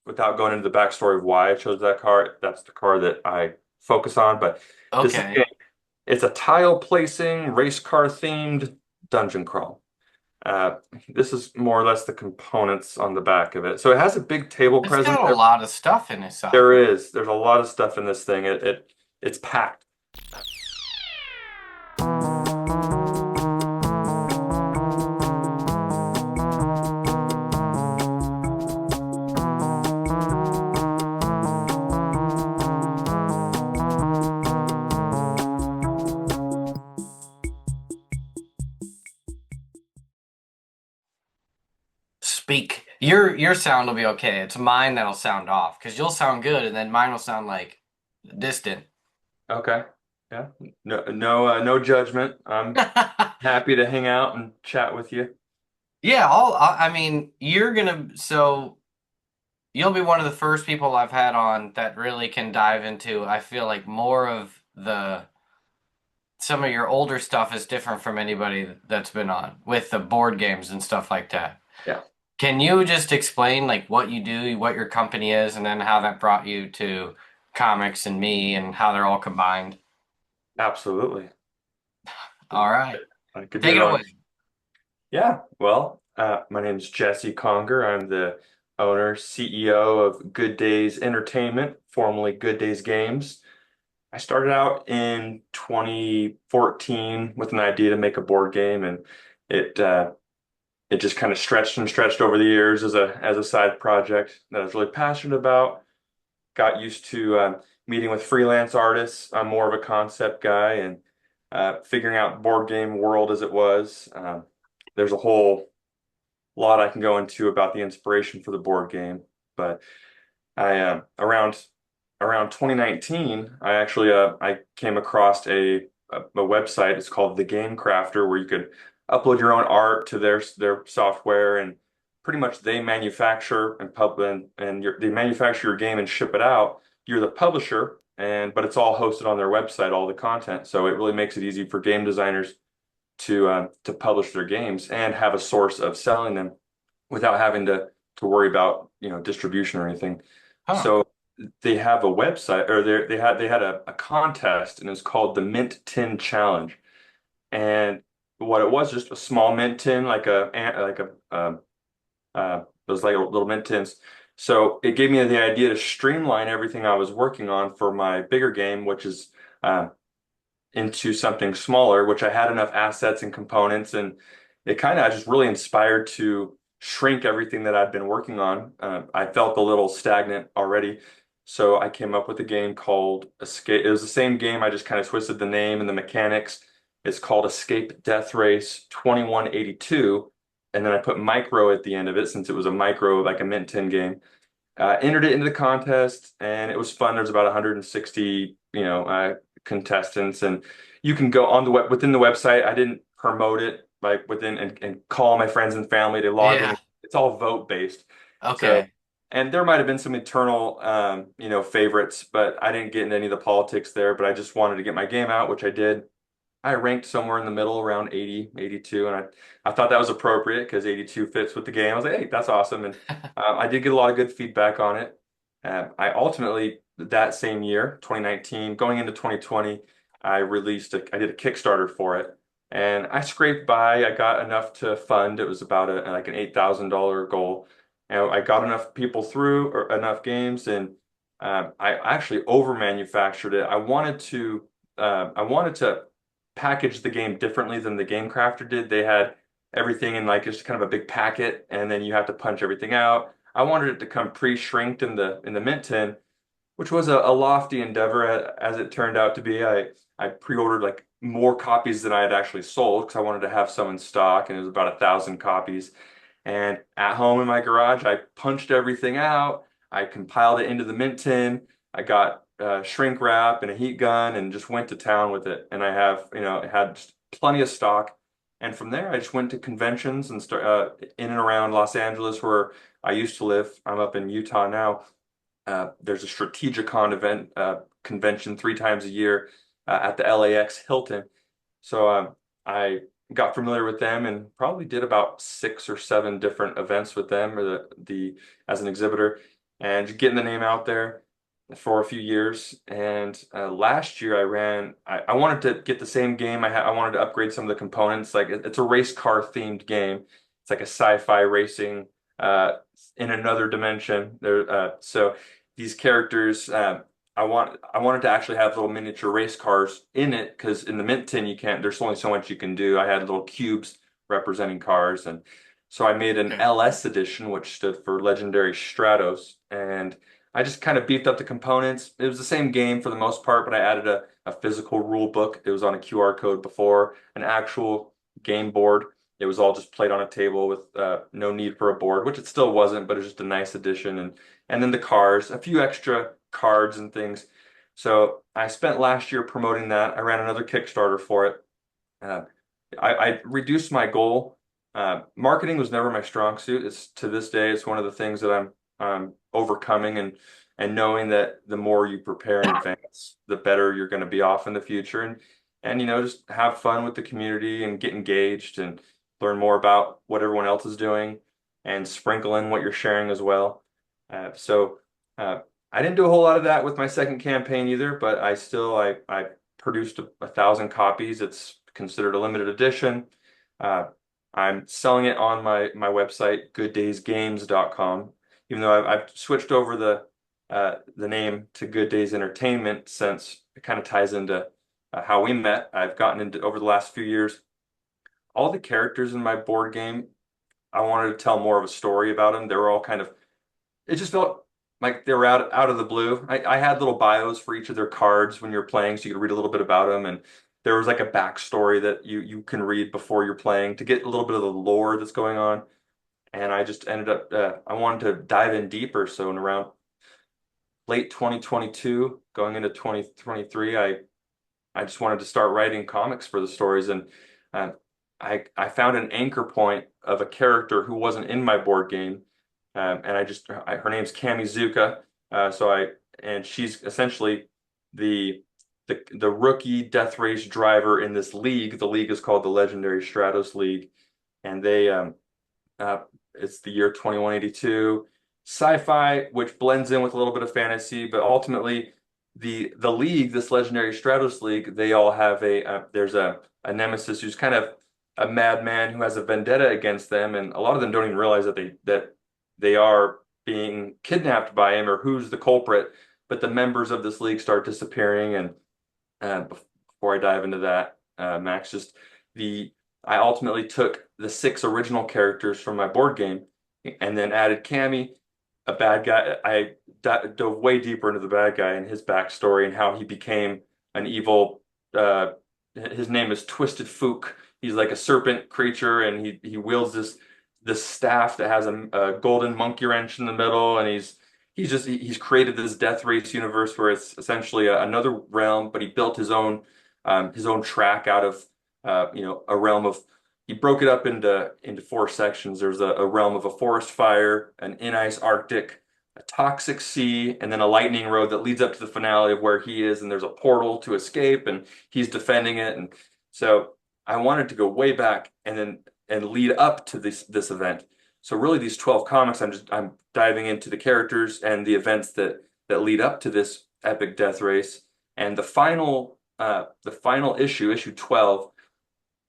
without going into the backstory of why I chose that card, that's the card that I focus on. But this is a Okay. game. It's a tile placing, race car themed dungeon crawl. Uh, this is more or less the components on the back of it. So it has a big table It's presence. got a lot of stuff inside. There is. There's a lot of stuff in this thing. It's packed. Speak. Your sound will be okay. It's mine that'll sound off because you'll sound good and then mine will sound like distant. Okay. Yeah. No judgment. I'm happy to hang out and chat with you. Yeah, I mean, so you'll be one of the first people I've had on that really can dive into, I feel like more of the some of your older stuff is different from anybody that's been on with the board games and stuff like that. Yeah, Can you just explain like what you do, what your company is, and then how that brought you to comics and me and how they're all combined? absolutely. All right. I could do Take it it away. on. Yeah. Well, my name's Jesse Conger. I'm the owner, CEO of Good Days Entertainment, formerly Good Days Games. I started out in 2014 with an idea to make a board game, and it uh, it just kind of stretched and stretched over the years as a side project that I was really passionate about. Got used to meeting with freelance artists. I'm more of a concept guy, and figuring out board game world as it was. There's a whole lot I can go into about the inspiration for the board game, but I around 2019, I came across a website. It's called The Game Crafter, where you could upload your own art to their software, and pretty much they manufacture they manufacture your game and ship it out. You're the publisher, but it's all hosted on their website, all the content. So it really makes it easy for game designers to publish their games and have a source of selling them without having to worry about distribution or anything. Huh. So they have a website, or they had a contest, and it's called the Mint Tin Challenge. And what it was, just a small mint tin, those like little mint tins. So it gave me the idea to streamline everything I was working on for my bigger game, which is uh, into something smaller, which I had enough assets and components, and it kind of just really inspired to shrink everything that I'd been working on. I felt a little stagnant already, so I came up with a game called Escape. It was the same game, I just kind of twisted the name and the mechanics. It's called Escape Deathrace 2182, and then I put micro at the end of it since it was a micro, like a Mint 10 game. Entered it into the contest, and it was fun. There's about 160, contestants, and you can go on the within the website. I didn't promote it like within and call my friends and family. They log in. Yeah. It's all vote based. So, Okay. and there might have been some internal, favorites, but I didn't get into any of the politics there. But I just wanted to get my game out, which I did. I ranked somewhere in the middle around 80, 82, and I thought that was appropriate because 82 fits with the game. I was like, hey, that's awesome. And I did get a lot of good feedback on it. I ultimately, that same year, 2019, going into 2020, I did a Kickstarter for it. And I scraped by. I got enough to fund. It was about like an $8,000 goal. And I got enough people through, or enough games, and I actually over manufactured it. I wanted to package the game differently than the Game Crafter did. They had everything in like just kind of a big packet, and then you have to punch everything out. I wanted it to come pre-shrinked in the mint tin, which was a lofty endeavor as it turned out to be. I pre-ordered like more copies than I had actually sold because I wanted to have some in stock, and it was about 1,000 copies. And at home in my garage, I punched everything out. I compiled it into the mint tin. I got shrink wrap and a heat gun and just went to town with it. And had just plenty of stock. And from there, I just went to conventions and start in and around Los Angeles, where I used to live. I'm up in Utah now. There's a Strategicon event convention 3 times a year at the LAX Hilton. So I got familiar with them and probably did about 6 or 7 different events with them, or the as an exhibitor. and just getting the name out there for a few years. And last year I wanted to get the same game. I wanted to upgrade some of the components. Like it's a race car themed game. It's like a sci-fi racing uh, in another dimension. So these characters, I wanted to actually have little miniature race cars in it because in the Mint tin you can't. There's only so much you can do. I had little cubes representing cars, and so I made an Okay. LS edition, which stood for Legendary Stratos, and I just kind of beefed up the components. It was the same game for the most part, but I added a physical rule book. It was on a QR code before, an actual game board. It was all just played on a table with no need for a board, which it still wasn't, but it's just a nice addition. And then the cars, a few extra cards and things. So I spent last year promoting that. I ran another Kickstarter for it. Uh, I reduced my goal. Marketing was never my strong suit. It's to this day, it's one of the things that I'm overcoming and knowing that the more you prepare in advance, the better you're going to be off in the future. And just have fun with the community and get engaged and learn more about what everyone else is doing and sprinkle in what you're sharing as well. So I didn't do a whole lot of that with my second campaign either, but I produced 1,000 copies. It's considered a limited edition. Uh, I'm selling it on my website, GoodDaysGames.com. Even though I've switched over the name to Good Days Entertainment since it kind of ties into how we met. I've gotten into over the last few years. All the characters in my board game, I wanted to tell more of a story about them. They were all kind of it just felt like they were out of the blue. I had little bios for each of their cards when you're playing, so you could read a little bit about them, and there was like a backstory that you can read before you're playing to get a little bit of the lore that's going on. And I just ended up I wanted to dive in deeper. So in around late 2022, going into 2023, I just wanted to start writing comics for the stories, and uh, I found an anchor point of a character who wasn't in my board game, and her name's Kamizuka, so I and she's essentially the the rookie death race driver in this league. The league is called the Legendary Stratos League, and uh, it's the year 2182 sci-fi, which blends in with a little bit of fantasy, but ultimately the league, this legendary Stratos League, they all have there's a nemesis who's kind of a madman who has a vendetta against them, and a lot of them don't even realize that they are being kidnapped by him or who's the culprit. But the members of this league start disappearing, and before I dive into that, Max, just the I ultimately took the six original characters from my board game and then added Cammy, a bad guy. I dove way deeper into the bad guy and his backstory and how he became an evil. His name is Twisted Fook. He's like a serpent creature, and he wields this staff that has a golden monkey wrench in the middle, and he's created this death race universe where it's essentially another realm, but he built his own track out of a realm of he broke it up into four sections. There's a realm of a forest fire, an in-ice Arctic, a toxic sea, and then a lightning road that leads up to the finale of where he is, and there's a portal to escape, and he's defending it. And so I wanted to go way back and lead up to this event. So really these 12 comics, I'm diving into the characters and the events that lead up to this epic death race. And the final issue 12,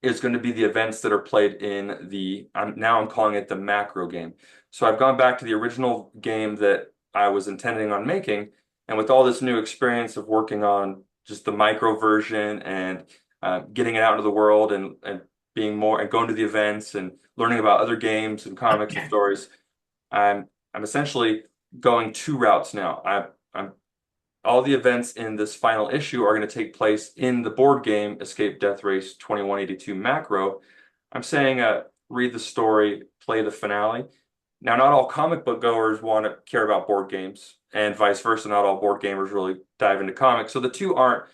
is going to be the events that are played in I'm calling it the macro game. So I've gone back to the original game that I was intending on making, and with all this new experience of working on just the micro version and getting it out into the world and being more and going to the events and learning about other games and comics and stories, I'm essentially going two routes now. I'm all the events in this final issue are going to take place in the board game Escape Deathrace 2182 macro. I'm saying read the story, play the finale. Now, not all comic book goers want to care about board games, and vice versa. Not all board gamers really dive into comics. So the two aren't,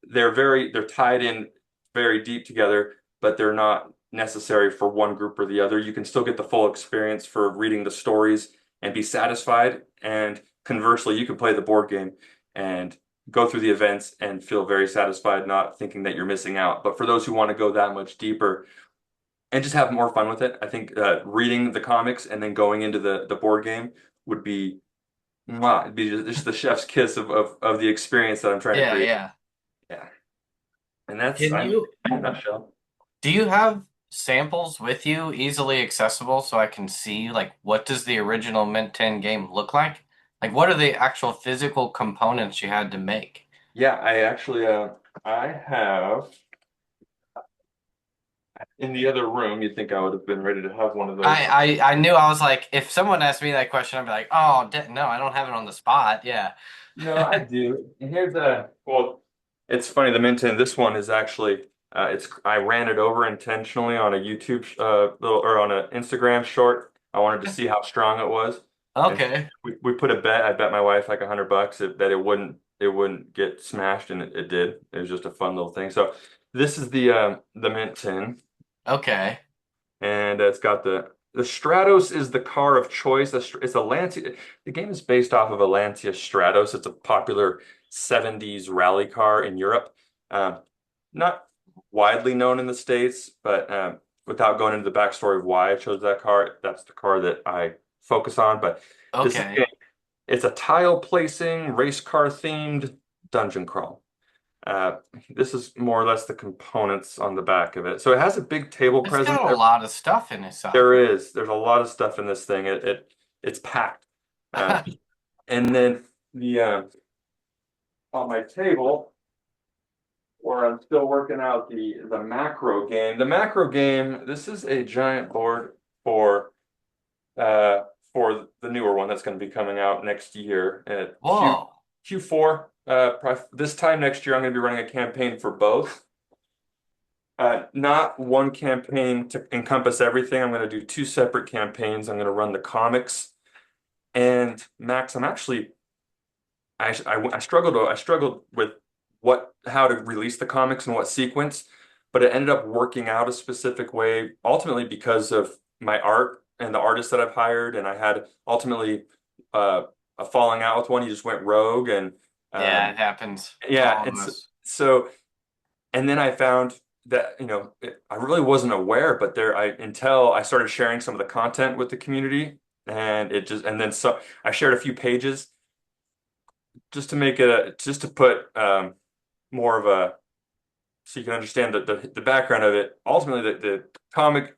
they're tied in very deep together, but they're not necessary for one group or the other. You can still get the full experience for reading the stories and be satisfied. And conversely, you can play the board game and go through the events and feel very satisfied, not thinking that you're missing out. But for those who want to go that much deeper and just have more fun with it, I think reading the comics and then going into the board game would be Mwah, it'd be just the chef's kiss of the experience that I'm trying to Yeah, create. yeah. Yeah. And that's Can I'm you in a nutshell. do you have samples with you easily accessible so I can see like what does the original Mint 10 game look like? Like what are the actual physical components you had to make? Yeah, I actually I have in the other room, you'd think I would have been ready to have one of those. I knew I was like if someone asked me that question I'd be like, "Oh, no, I don't have it on the spot." Yeah. No, I do. And here's a well, it's funny, the Minton, this one is actually it's I ran it over intentionally on a YouTube little or on an Instagram short. I wanted to see how strong it was. And Okay. we put a bet. I bet my wife like $100 that it wouldn't get smashed, and it did. It was just a fun little thing. So this is the Mint tin, Okay. and it's got the Stratos is the car of choice. It's a Lancia. The game is based off of a Lancia Stratos. It's a popular 70s rally car in Europe. Um, Not widely known in the States, but without going into the backstory of why I chose that car, that's the car that I focus on. But this is Okay. it's a tile placing, race car themed dungeon crawl. Uh, this is more or less the components on the back of it. So it has a big table It's presence. got a lot of stuff in inside. There is. There's a lot of stuff in this thing. It's packed. Uh, and then the on my table where I'm still working out the macro game. The macro game, this is a giant board for uh for the newer one that's going to be coming out next year at Whoa. Q4. This time next year, I'm going to be running a campaign for both. Not one campaign to encompass everything. I'm going to do two separate campaigns. I'm going to run the comics. And Max, I'm actually I struggled with what how to release the comics and what sequence, but it ended up working out a specific way, ultimately because of my art and the artists that I've hired, and I had ultimately uh, a falling out with one. He just went rogue, and Yeah, um, it happens to yeah, all of us. and then I found that I really wasn't aware, but there I until I started sharing some of the content with the community, and it just and then so I shared a few pages just to make it just to put more of a so you can understand the background of it. Ultimately, the comic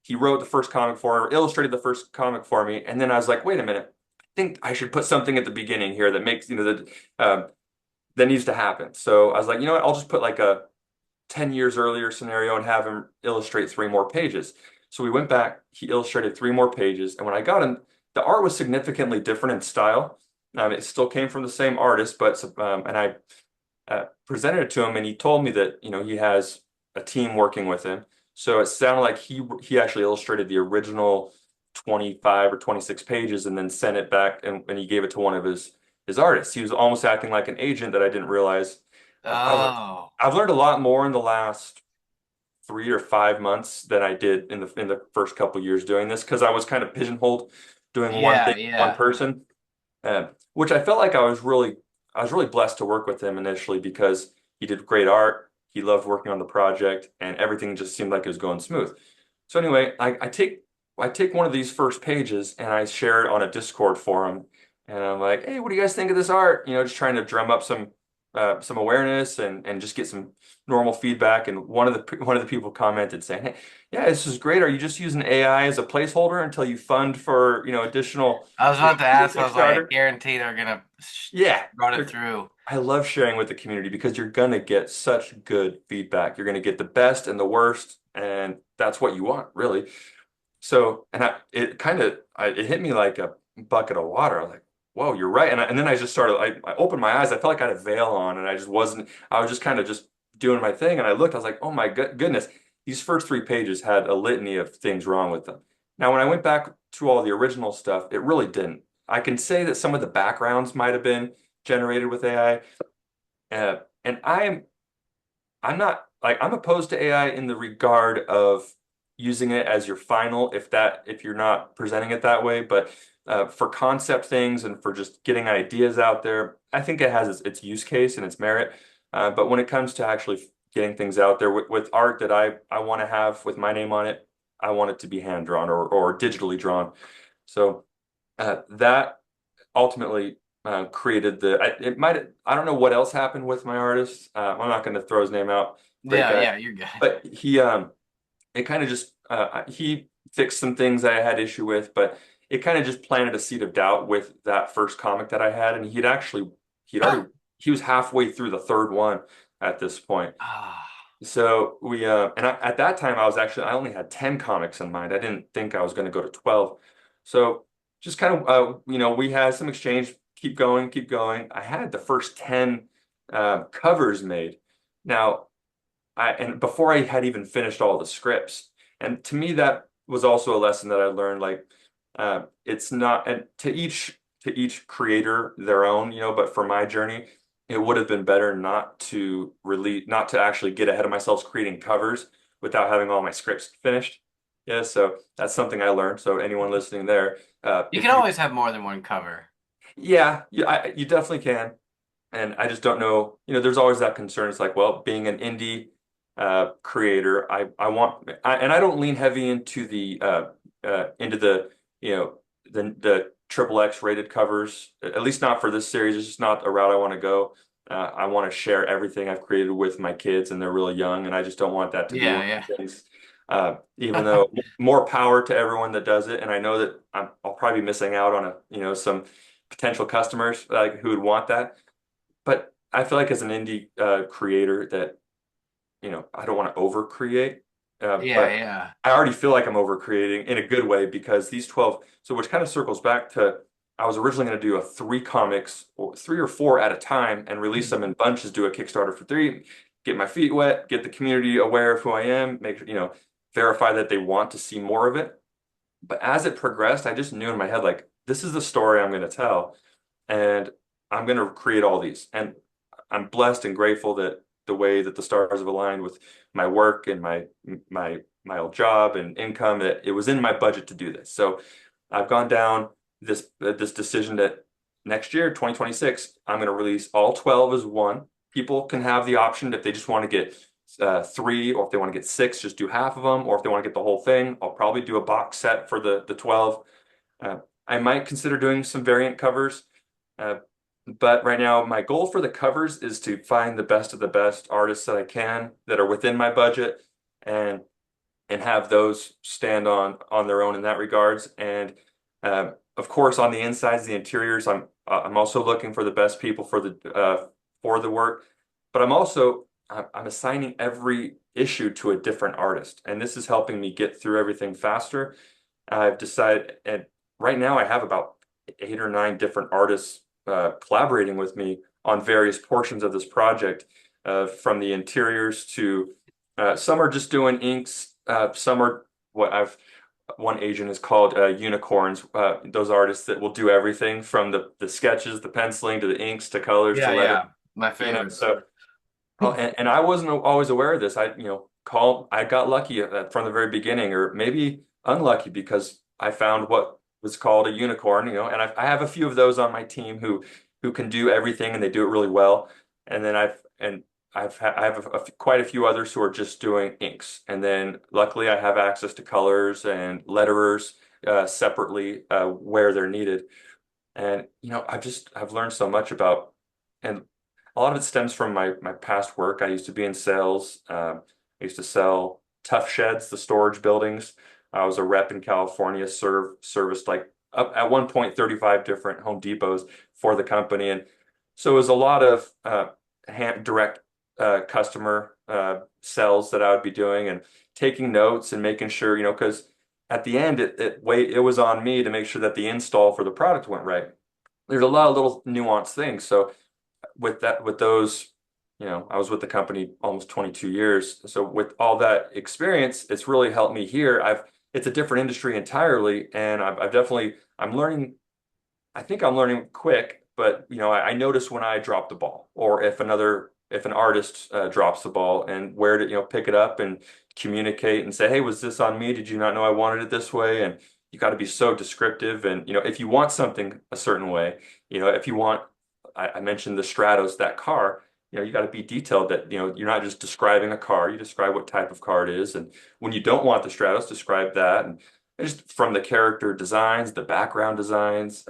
he wrote the first comic for me, illustrated the first comic for me, and then I was like, wait a minute, I think I should put something at the beginning here that makes that needs to happen. So I was like, you know what, I'll just put like a 10 years earlier scenario and have him illustrate three more pages. So we went back, he illustrated three more pages, and when I got him, the art was significantly different in style. It still came from the same artist, but and I presented it to him, and he told me that he has a team working with him. So it sounded like he actually illustrated the original 25 or 26 pages and then sent it back, and he gave it to one of his artists. He was almost acting like an agent that I didn't realize. I've, Oh. I've learned a lot more in the last 3 or 5 months than I did in the first couple years doing this because I was kind of pigeonholed doing one Yeah, thing, one yeah. person, which I felt like I was really blessed to work with him initially because he did great art. He loved working on the project, and everything just seemed like it was going smooth. So anyway, I take one of these first pages and I share it on a Discord forum, and I'm like, "Hey, what do you guys think of this art?" Just trying to drum up some awareness and just get some normal feedback. And one of the people commented saying, "Hey, yeah, this is great. Are you just using AI as a placeholder until you fund for additional I was about to ask, I was like, I Kickstarter?" guarantee they're gonna Yeah, run it through. I love sharing with the community because you're gonna get such good feedback. You're gonna get the best and the worst, and that's what you want, really. So, and it hit me like a bucket of water. I was like, "Whoa, you're right." And then I just started. I opened my eyes. I felt like I had a veil on, and I just wasn't. I was just kind of just doing my thing, and I looked. I was like, "Oh my goodness!" These first three pages had a litany of things wrong with them. Now, when I went back to all the original stuff, it really didn't. I can say that some of the backgrounds might have been generated with AI, and I'm not like I'm opposed to AI in the regard of using it as your final if you're not presenting it that way, but for concept things and for just getting ideas out there, I think it has its use case and its merit. But when it comes to actually getting things out there with art that I want to have with my name on it, I want it to be hand drawn or digitally drawn. So that ultimately created it might, I don't know what else happened with my artist. I'm not going to throw his name out. Great Yeah, guy, yeah, you're good. but it kind of just he fixed some things that I had issue with, but it kind of just planted a seed of doubt with that first comic that I had, and he'd already he was halfway through the third one at this point. Ah, So at that time I only had 10 comics in mind. I didn't think I was going to go to 12. So just kind of we had some exchange, keep going, keep going. I had the first 10 covers made. Now and before I had even finished all the scripts. And to me, that was also a lesson that I learned. Like, it's not, and to each creator their own, But for my journey, it would have been better not to actually get ahead of myself creating covers without having all my scripts finished. Yeah, so that's something I learned. So anyone listening there, you can if you, always have more than one cover. yeah, you definitely can. And I just don't know, there's always that concern. It's like, well, being an indie creator, and I don't lean heavy into the, the triple X rated covers, at least not for this series. It's just not a route I want to go. I want to share everything I've created with my kids, and they're really young, and I just don't want that to be one Yeah, of the things. Even though more power to everyone that does it, and I know that I'll probably be missing out on some potential customers like who would want that. But I feel like as an indie creator that, I don't want to over create, yeah, but yeah. I already feel like I'm over creating in a good way because these 12, so which kind of circles back to I was originally going to do a three comics or three or four at a time and release them in bunches, do a Kickstarter for three, get my feet wet, get the community aware of who I am, make sure, verify that they want to see more of it. But as it progressed, I just knew in my head, like, this is the story I'm going to tell. And I'm going to create all these. And I'm blessed and grateful that the way that the stars have aligned with my work and my old job and income, that it was in my budget to do this. So I've gone down this decision that next year, 2026, I'm going to release all 12 as one. People can have the option if they just want to get three, or if they want to get six, just do half of them, or if they want to get the whole thing, I'll probably do a box set for the 12. Uh, I might consider doing some variant covers. Uh, but right now, my goal for the covers is to find the best of the best artists that I can that are within my budget and have those stand on their own in that regards. And of course, on the insides, the interiors, I'm also looking for the best people for the work. But I'm assigning every issue to a different artist, and this is helping me get through everything faster. I've decided, and right now I have about 8 or 9 different artists collaborating with me on various portions of this project, from the interiors to some are just doing inks, some are what I've one agent is called unicorns. Those artists that will do everything from the sketches, the penciling, to the inks, to colors, to Yeah, letter. yeah. My favorites. So and I wasn't always aware of this. I got lucky from the very beginning, or maybe unlucky, because I found what was called a unicorn, and I have a few of those on my team who can do everything and they do it really well. And then I have quite a few others who are just doing inks. And then luckily I have access to colors and letterers separately where they're needed. And I've learned so much about, and a lot of it stems from my past work. I used to be in sales. I used to sell tough sheds, the storage buildings. I was a rep in California, serviced like up at one point 35 different Home Depots for the company, and so it was a lot of direct customer sales that I would be doing and taking notes and making sure, because at the end it was on me to make sure that the install for the product went right. There's a lot of little nuanced things. So with those, I was with the company almost 22 years. So with all that experience, it's really helped me here. It's a different industry entirely, and I've definitely I'm learning. I think I'm learning quick, but I notice when I drop the ball, or if an artist drops the ball, and where to pick it up and communicate and say, hey, was this on me? Did you not know I wanted it this way? And you got to be so descriptive, and if you want something a certain way, if you want, I mentioned the Stratos, that car. You got to be detailed, that you're not just describing a car, you describe what type of car it is, and when you don't want the Stratos, describe that. And just from the character designs, the background designs,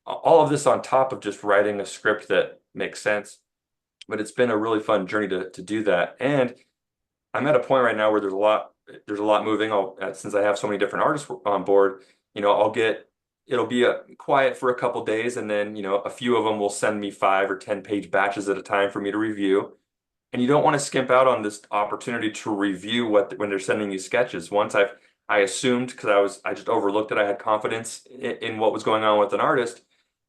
all of this on top of just writing a script that makes sense. But it's been a really fun journey to do that. And I'm at a point right now where there's a lot moving. Since I have so many different artists on board, it'll be quiet for a couple days, and then a few of them will send me 5 or 10 page batches at a time for me to review. And you don't want to skimp out on this opportunity to review when they're sending you sketches. I assumed because I just overlooked it. I had confidence in what was going on with an artist,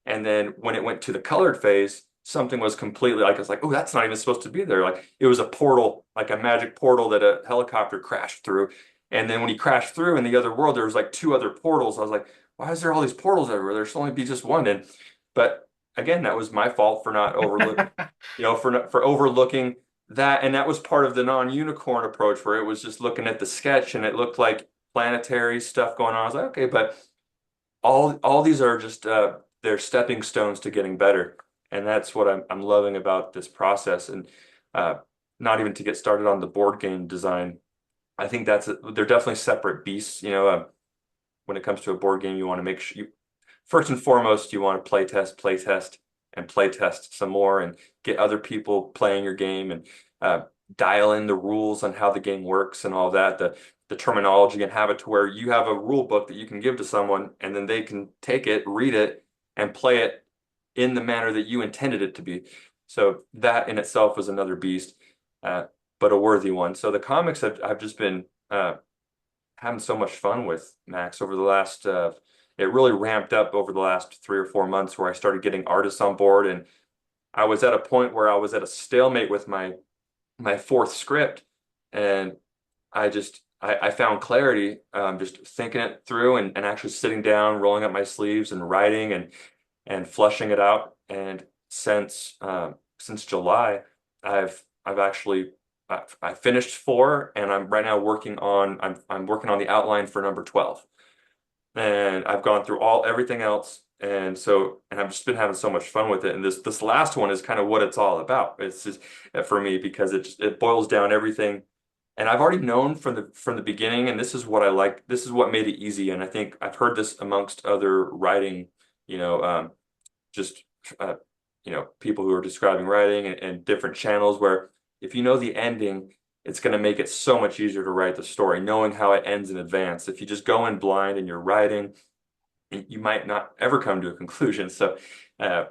and then when it went to the colored phase, something was completely like, I was like, oh, that's not even supposed to be there. Like it was a portal, like a magic portal that a helicopter crashed through. And then when he crashed through in the other world, there was like 2 other portals. I was like, why is there all these portals everywhere? There should only be just one. But again, that was my fault for not overlooking, for overlooking that. And that was part of the non-unicorn approach where it was just looking at the sketch and it looked like planetary stuff going on. I was like, okay, but all these are just they're stepping stones to getting better, and that's what I'm loving about this process. And uh, not even to get started on the board game design. I think they're definitely separate beasts. When it comes to a board game, you want to make sure first and foremost you want to play test some more, and get other people playing your game, and uh, dial in the rules on how the game works and all that. The terminology, and have it to where you have a rule book that you can give to someone and then they can take it, read it, and play it in the manner that you intended it to be. So that in itself was another beast, uh, but a worthy one. So the comics I've just been having so much fun with, Max, over the last it really ramped up over the last 3 or 4 months where I started getting artists on board, and I was at a point where I was at a stalemate with my fourth script, and I found clarity, just thinking it through, and actually sitting down, rolling up my sleeves and writing, and flushing it out. And since July, I've actually I finished 4, and I'm right now I'm working on the outline for number 12. And I've gone through everything else, and I've just been having so much fun with it. And this last one is kind of what it's all about. It's just for me because it boils down everything. And I've already known from the beginning, and this is what I like. This is what made it easy. And I think I've heard this amongst other writing, you know, just uh, people who are describing writing, and different channels, where if you know the ending, it's going to make it so much easier to write the story, knowing how it ends in advance. If you just go in blind and you're writing, you might not ever come to a conclusion. So uh,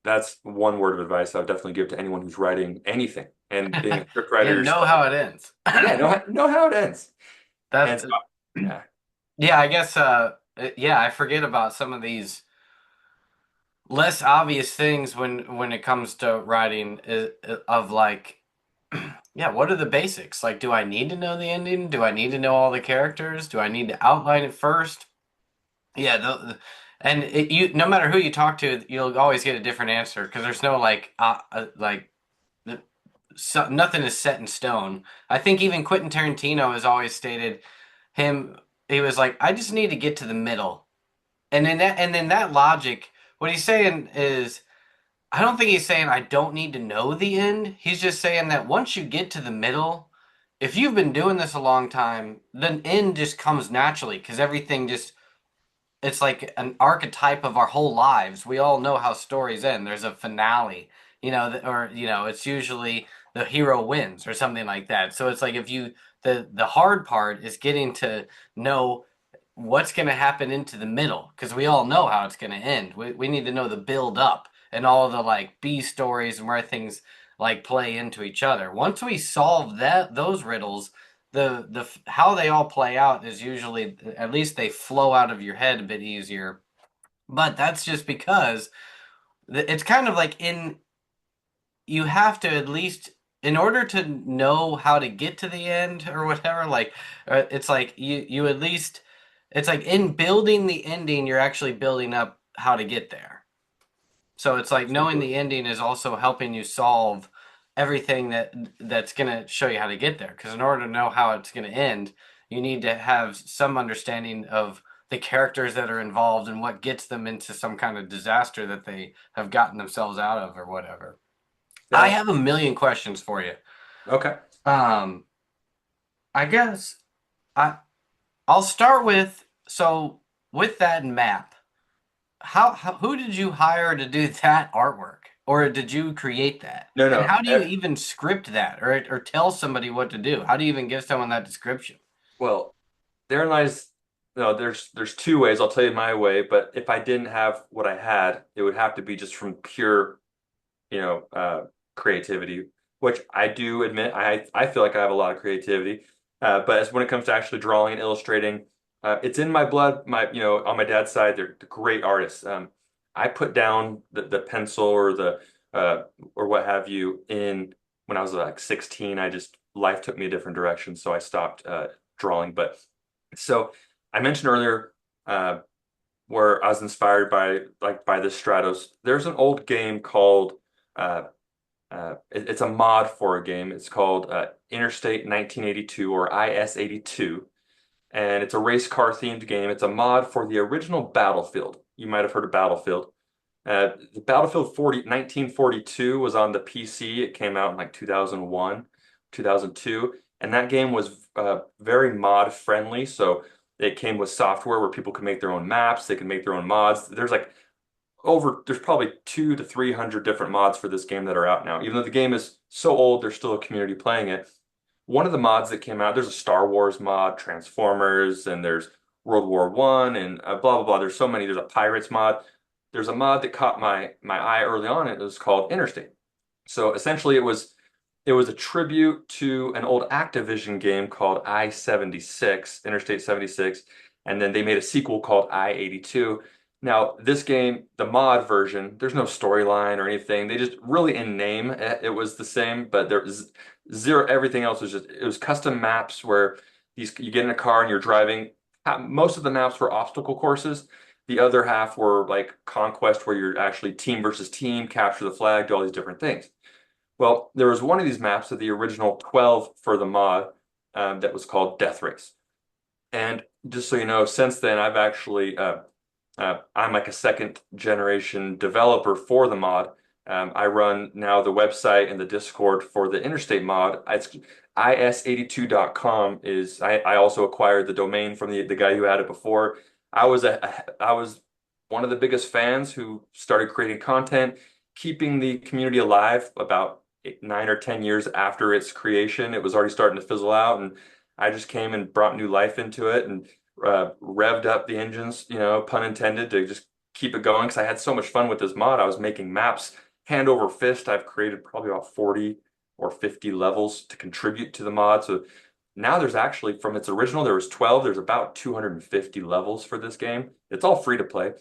that's one word of advice I would definitely give to anyone who's writing anything. And being a script Yeah, writer know yourself, how it ends. yeah, know how it ends. And That's so, yeah, yeah, I guess yeah, I forget about some of these less obvious things when it comes to writing of like yeah, what are the basics? Like, do I need to know the ending? Do I need to know all the characters? Do I need to outline it first? Yeah, and you no matter who you talk to, you'll always get a different answer because there's no like nothing is set in stone. I think even Quentin Tarantino has always stated him. He was like, I just need to get to the middle, and then that logic. What he's saying is, I don't think he's saying I don't need to know the end. He's just saying that once you get to the middle, if you've been doing this a long time, the end just comes naturally because everything just it's like an archetype of our whole lives. We all know how stories end. There's a finale, or it's usually the hero wins or something like that. So it's like if you the hard part is getting to know what's going to happen into the middle because we all know how it's going to end. We need to know the build up and all the like B stories and where things like play into each other. Once we solve those riddles, the how they all play out is usually at least they flow out of your head a bit easier. But that's just because it's kind of like in you have to at least in order to know how to get to the end or whatever like it's like you at least it's like in building the ending you're actually building up how to get there. So it's like knowing absolutely. the ending is also helping you solve everything that's going to show you how to get there. Because in order to know how it's going to end, you need to have some understanding of the characters that are involved and what gets them into some kind of disaster that they have gotten themselves out of or whatever. I Now, have a million questions for you. okay. Um, I guess I I'll start with so with that map. how who did you hire to do that artwork, or did you create that? No, And no. how do you even script that, or tell somebody what to do? How do you even give someone that description? Well, therein lies, no, there's two ways. I'll tell you my way, but if I didn't have what I had, it would have to be just from pure, you know, creativity, which I do admit I feel like I have a lot of creativity. But as when it comes to actually drawing and illustrating, it's in my blood. On my dad's side, they're great artists. I put down the pencil uh, or what have you in when I was like 16. I just life took me a different direction, so I stopped drawing. But so I mentioned earlier where I was inspired by the Stratos. There's an old game called uh, it's a mod for a game. It's called Interstate 1982 or IS-82, and it's a race car themed game. It's a mod for the original Battlefield. You might have heard of Battlefield. The Battlefield 1942 was on the PC. It came out in like 2001, 2002, and that game was very mod friendly. So it came with software where people could make their own maps, they could make their own mods. There's probably 200 to 300 different mods for this game that are out now. Even though the game is so old, there's still a community playing it. One of the mods that came out, there's a Star Wars mod, Transformers, and there's World War One, and blah blah blah. There's so many. There's a Pirates mod. There's a mod that caught my eye early on. It was called Interstate. So essentially, it was a tribute to an old Activision game called I-76, Interstate 76, and then they made a sequel called I-82. Now, this game, the mod version, there's no storyline or anything. They just really in name it was the same, but there was zero. Everything else was just it was custom maps where these you get in a car and you're driving. Most of the maps were obstacle courses. The other half were like conquest, where you're actually team versus team, capture the flag, do all these different things. Well, there was one of these maps of the original 12 for the mod that was called Deathrace. And just so you know, since then, I'm like a second generation developer for the mod. I run now the website and the Discord for the Interstate mod. It's is82.com I also acquired the domain from the guy who had it before. I was one of the biggest fans who started creating content, keeping the community alive about 9 or 10 years after its creation. It was already starting to fizzle out, and I just came and brought new life into it and revved up the engines, pun intended, to just keep it going because I had so much fun with this mod. I was making maps hand over fist. I've created probably about 40 or 50 levels to contribute to the mod. So now there's actually, from its original, there was 12, there's about 250 levels for this game. It's all free to play.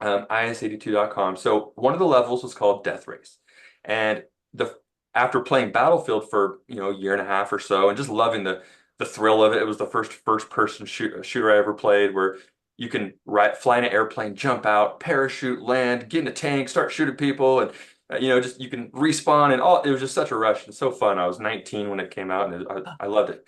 is82.com. So one of the levels was called Death Race. And the after playing Battlefield for, a year and a half or so and just loving the thrill of it. It was the first person shooter I ever played where you can fly in an airplane, jump out, parachute, land, get in a tank, start shooting people, and just you can respawn and all. It was just such a rush and so fun. I was 19 when it came out, and I loved it.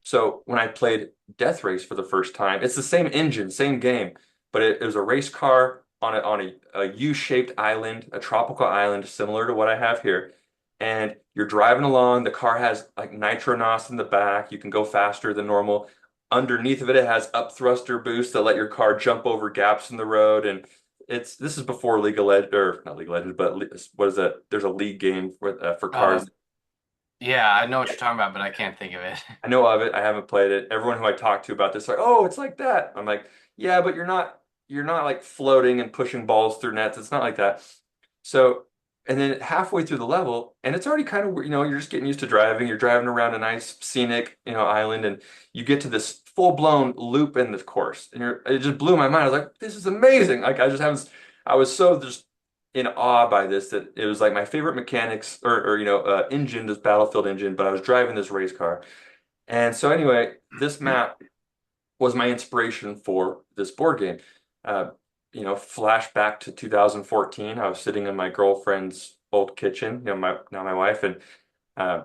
So when I played Death Race for the first time, it's the same engine, same game, but it was a race car on a U-shaped island, a tropical island similar to what I have here. And you're driving along, the car has like nitro NOS in the back, you can go faster than normal. Underneath of it, it has up thruster boosts that let your car jump over gaps in the road. And this is before League of Legends, or not League of Legends, but what is that? There's a league game for Uh, cars. yeah, I know what you're talking about, but I can't think of it. I know of it. I haven't played it. Everyone who I talk to about this, like, oh, it's like that. I'm like, yeah, but you're not like floating and pushing balls through nets. It's not like that. So, and then halfway through the level, and it's already kind of, you're just getting used to driving. You're driving around a nice scenic, island, and you get to this full-blown loop in the course, and it just blew my mind. I was like, this is amazing. Like, I just haven't, I was so just in awe by this that it was like my favorite mechanics or engine, this Battlefield engine, but I was driving this race car. And so anyway, this map was my inspiration for this board game. Uh, flashback to 2014. I was sitting in my girlfriend's old kitchen, my wife, and uh,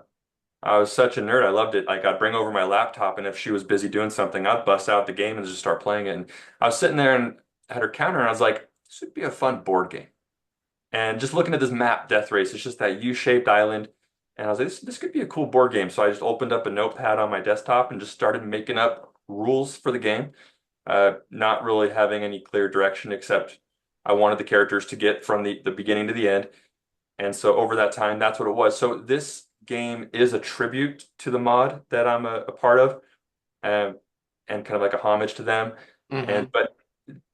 I was such a nerd. I loved it. Like I'd bring over my laptop, and if she was busy doing something, I'd bust out the game and just start playing it. And I was sitting there and had her counter, and I was like, "This would be a fun board game." And just looking at this map, Death Race, it's just that U-shaped island. And I was like, this could be a cool board game. So I just opened up a notepad on my desktop and just started making up rules for the game, not really having any clear direction except I wanted the characters to get from the beginning to the end. And so over that time, that's what it was. So this game is a tribute to the mod that I'm a part of, um, and kind of like a homage to them. Mm-hmm. And but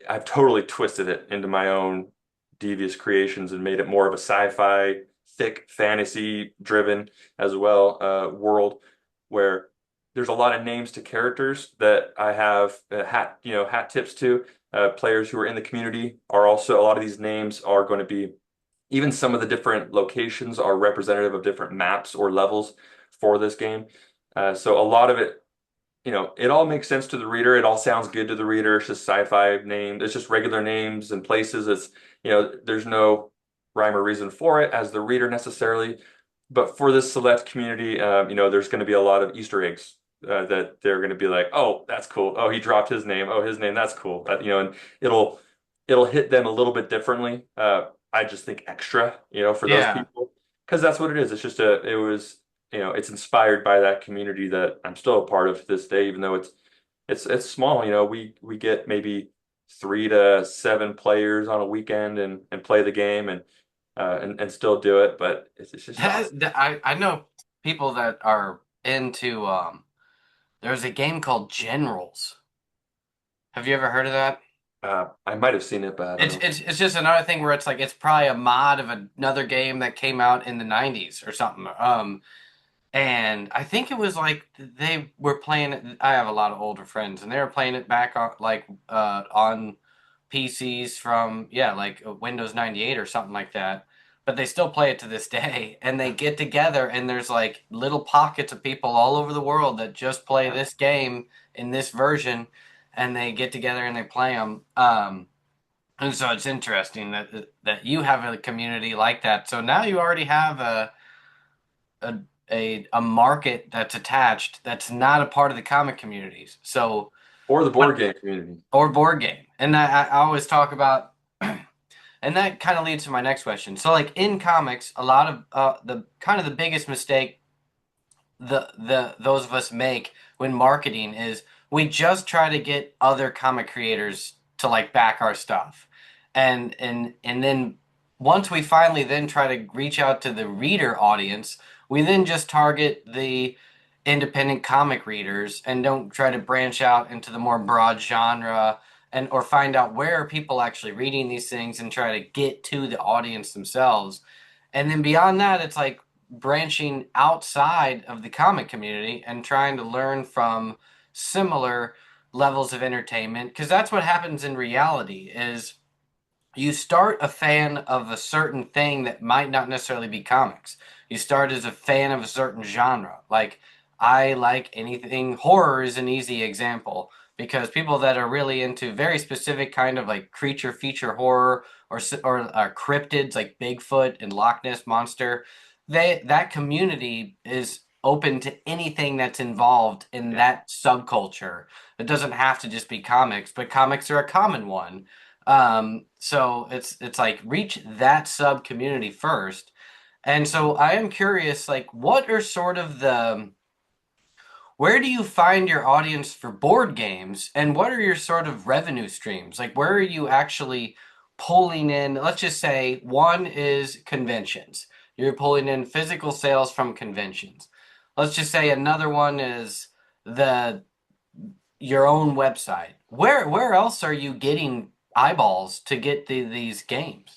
I've totally twisted it into my own devious creations and made it more of a sci-fi, thick fantasy driven as well world where there's a lot of names to characters that I have hat tips to. Players who are in the community are also a lot of these names are going to be even some of the different locations are representative of different maps or levels for this game. So a lot of it, it all makes sense to the reader. It all sounds good to the reader. It's just sci-fi name. It's just regular names and places. There's no rhyme or reason for it as the reader necessarily. But for this select community, there's going to be a lot of Easter eggs that they're going to be like, oh, that's cool. Oh, he dropped his name. Oh, his name, that's cool. And it'll hit them a little bit differently. I just think extra, for those Yeah. people, because that's what it is. It's just it was it's inspired by that community that I'm still a part of to this day, even though it's small. We get maybe 3 to 7 players on a weekend and play the game and still do it, but it's just awesome. I know people that are into there's a game called Generals. Have you ever heard of that? I might have seen it, but I don't know. It's just another thing where it's like it's probably a mod of another game that came out in the 90s or something. And I think it was like they were playing it. I have a lot of older friends, and they were playing it back on on PCs from like Windows 98 or something like that. But they still play it to this day, and they get together, and there's like little pockets of people all over the world that just play this game in this version, and they get together and they play them. And so it's interesting that you have a community like that. So now you already have a a market that's attached that's not a part of the comic communities. So Or the what board game community. or board game. And I always talk about and that kind of leads to my next question. So like in comics, a lot of the kind of the biggest mistake the those of us make when marketing is we just try to get other comic creators to like back our stuff. And then once we finally then try to reach out to the reader audience, we then just target the independent comic readers and don't try to branch out into the more broad genre and or find out where are people actually reading these things and try to get to the audience themselves. And then beyond that, it's like branching outside of the comic community and trying to learn from similar levels of entertainment because that's what happens in reality is you start a fan of a certain thing that might not necessarily be comics. You start as a fan of a certain genre. Like I like anything horror is an easy example because people that are really into very specific kind of like creature feature horror or cryptids like Bigfoot and Loch Ness monster, that community is open to anything that's involved in Yeah. that subculture. It doesn't have to just be comics, but comics are a common one. So it's like reach that sub community first. And so I am curious, like, what are sort of the where do you find your audience for board games and what are your sort of revenue streams? Like, where are you actually pulling in? Let's just say one is conventions. You're pulling in physical sales from conventions. Let's just say another one is the your own website. Where else are you getting eyeballs to get these games?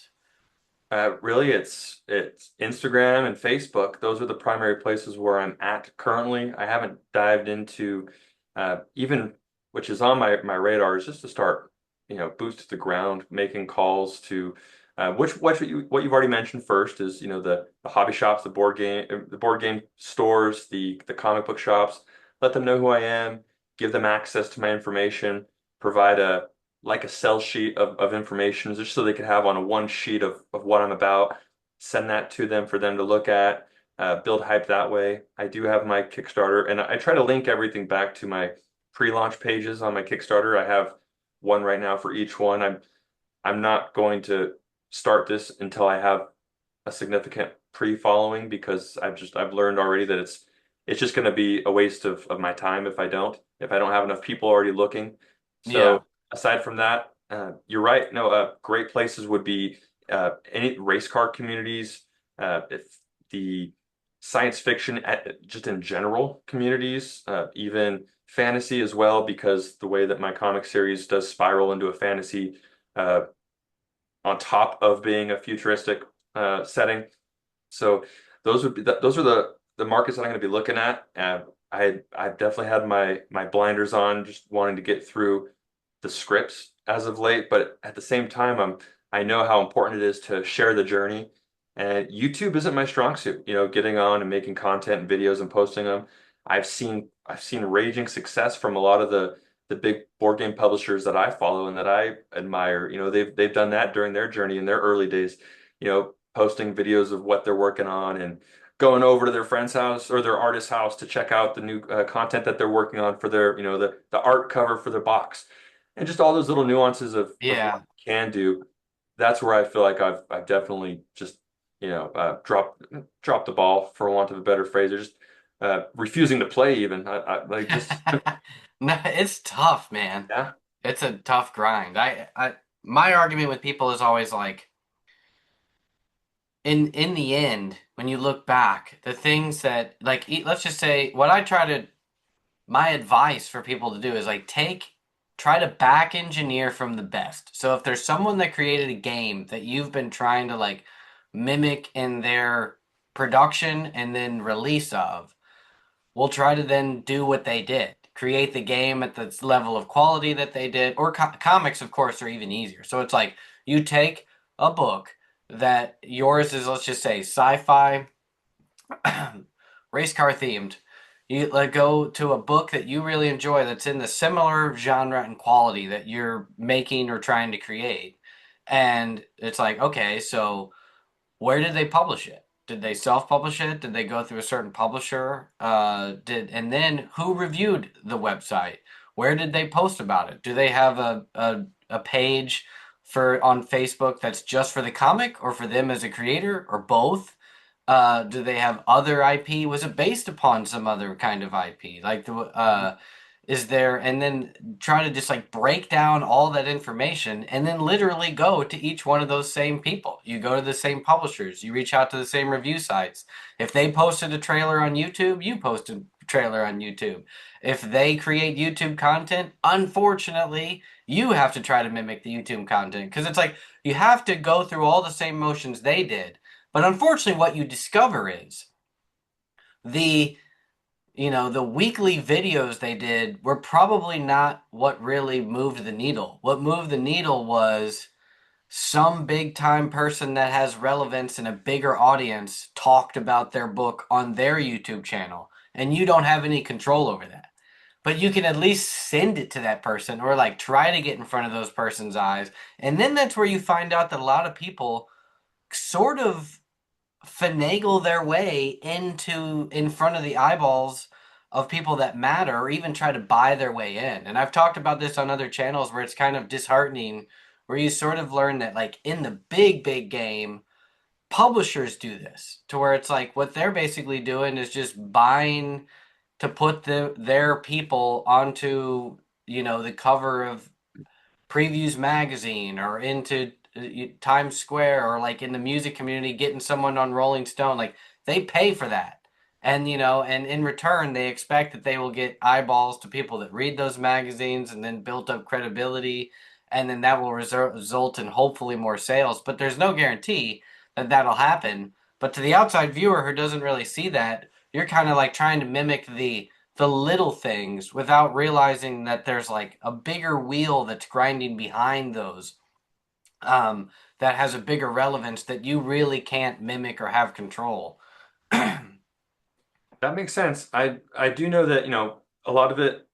Really, it's Instagram and Facebook. Those are the primary places where I'm at currently. I haven't dived into even, which is on my radar, is just to start, boots to the ground, making calls to what you've already mentioned first is the hobby shops, the board game stores, the comic book shops. Let them know who I am, give them access to my information, provide a sell sheet of information just so they could have on one sheet of what I'm about, send that to them for them to look at, build hype that way. I do have my Kickstarter, and I try to link everything back to my pre-launch pages on my Kickstarter. I have one right now for each one. I'm not going to start this until I have a significant pre-following because I've learned already that it's just going to be a waste of my time if I don't have enough people already looking. Yeah. So aside from that, You're right. No, great places would be any race car communities, if the science fiction, just in general communities, even fantasy as well, because the way that my comic series does spiral into a fantasy, uh, on top of being a futuristic setting. So those are the markets that I'm going to be looking at. I've definitely had my blinders on, just wanting to get through the scripts as of late, but at the same time, I know how important it is to share the journey. And YouTube isn't my strong suit. Getting on and making content and videos and posting them. I've seen raging success from a lot of the big board game publishers that I follow and that I admire. They've done that during their journey in their early days. Posting videos of what they're working on and going over to their friend's house or their artist's house to check out the new content that they're working on for their, the art cover for their box, and just all those little nuances of what Yeah. you can do. That's where I feel like I've definitely just, dropped the ball, for want of a better phrase, or just refusing to play even. I like just No, it's tough, man. yeah. It's a tough grind. My argument with people is always like, in the end, when you look back, the things that like, let's just say what I try to my advice for people to do is like try to back engineer from the best. So if there's someone that created a game that you've been trying to like mimic in their production and then release of, we'll try to then do what they did. Create the game at the level of quality that they did. Or comics, of course, are even easier. So it's like you take a book that yours is, let's just say, sci-fi, race car themed. You like go to a book that you really enjoy that's in the similar genre and quality that you're making or trying to create. And it's like, okay, so where did they publish it? Did they self-publish it? Did they go through a certain publisher? And then who reviewed the website? Where did they post about it? Do they have a page for on Facebook that's just for the comic or for them as a creator or both? Do they have other IP? Was it based upon some other kind of IP? Like is there, and then try to just like break down all that information and then literally go to each one of those same people. You go to the same publishers, you reach out to the same review sites. If they posted a trailer on YouTube, you post a trailer on YouTube. If they create YouTube content, unfortunately, you have to try to mimic the YouTube content because it's like you have to go through all the same motions they did. But unfortunately, what you discover is the the weekly videos they did were probably not what really moved the needle. What moved the needle was some big time person that has relevance in a bigger audience talked about their book on their YouTube channel, and you don't have any control over that. But you can at least send it to that person or like try to get in front of those person's eyes. And then that's where you find out that a lot of people sort of finagle their way into in front of the eyeballs of people that matter or even try to buy their way in. And I've talked about this on other channels where it's kind of disheartening where you sort of learn that like in the big game publishers do this to where it's like what they're basically doing is just buying to put their people onto the cover of Previews magazine or into Times Square or like in the music community getting someone on Rolling Stone like they pay for that and and in return they expect that they will get eyeballs to people that read those magazines and then built up credibility and then that will result in hopefully more sales but there's no guarantee that that'll happen but to the outside viewer who doesn't really see that you're kind of like trying to mimic the little things without realizing that there's like a bigger wheel that's grinding behind those that has a bigger relevance that you really can't mimic or have control. That makes sense. I do know that, a lot of it,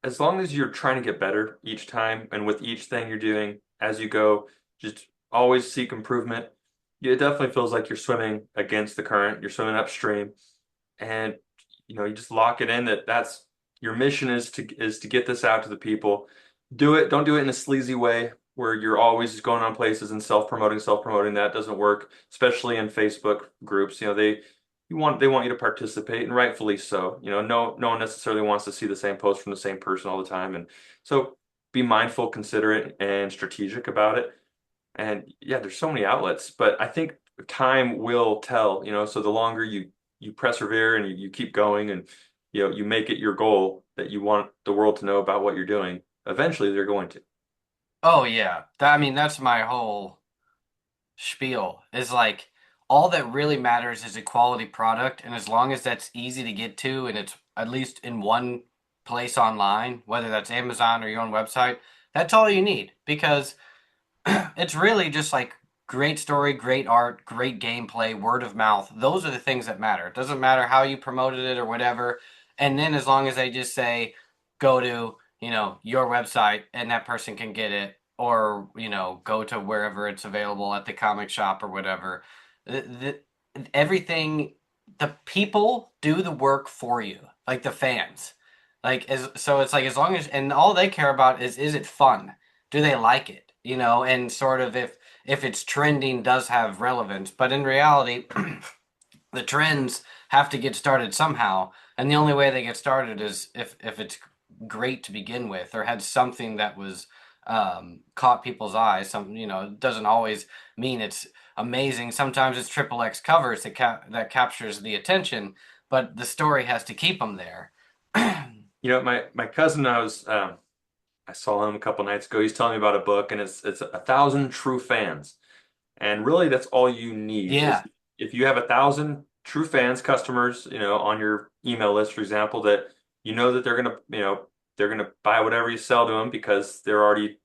as long as you're trying to get better each time and with each thing you're doing as you go, just always seek improvement. It definitely feels like you're swimming against the current, you're swimming upstream, and you just lock it in that that's your mission is to get this out to the people. Don't do it in a sleazy way where you're always going on places and self-promoting. That doesn't work, especially in Facebook groups. They want you to participate, and rightfully so. No one necessarily wants to see the same post from the same person all the time. And so be mindful, considerate, and strategic about it. And yeah, there's so many outlets, but I think time will tell, so the longer you persevere and you keep going and you make it your goal that you want the world to know about what you're doing, eventually they're going to. Oh yeah. I mean, that's my whole spiel is like all that really matters is a quality product, and as long as that's easy to get to and it's at least in one place online, whether that's Amazon or your own website, that's all you need because it's really just like great story, great art, great gameplay, word of mouth. Those are the things that matter. It doesn't matter how you promoted it or whatever. And then as long as they just say, go to, your website and that person can get it, or, go to wherever it's available at the comic shop or whatever. The, everything, the people do the work for you, like the fans. So it's like as long as, and all they care about is it fun? Do they like it? And sort of if it's trending does have relevance, but in reality the trends have to get started somehow, and the only way they get started is if it's great to begin with or had something that was caught people's eyes. It doesn't always mean it's amazing. Sometimes it's triple X covers that captures the attention, but the story has to keep them there. My cousin, I saw him a couple nights ago. He's telling me about a book, and it's 1,000 true fans. And really, that's all you need is Yeah. if you have 1,000 true fans, customers, on your email list, for example, that that they're gonna buy whatever you sell to them because they're already,